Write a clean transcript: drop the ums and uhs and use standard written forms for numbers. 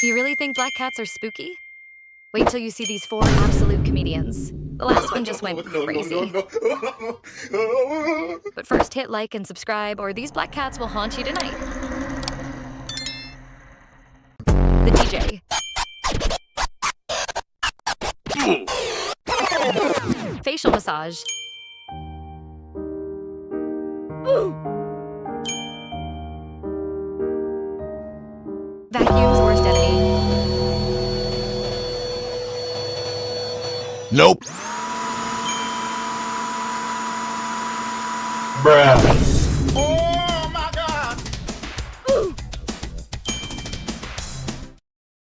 You really think black cats are spooky? Wait till you see these 4 absolute comedians. The last one just went crazy. But first, hit like and subscribe, or these black cats will haunt you tonight. The DJ. Facial massage. Vacuum's worst enemy. Nope. Bruh.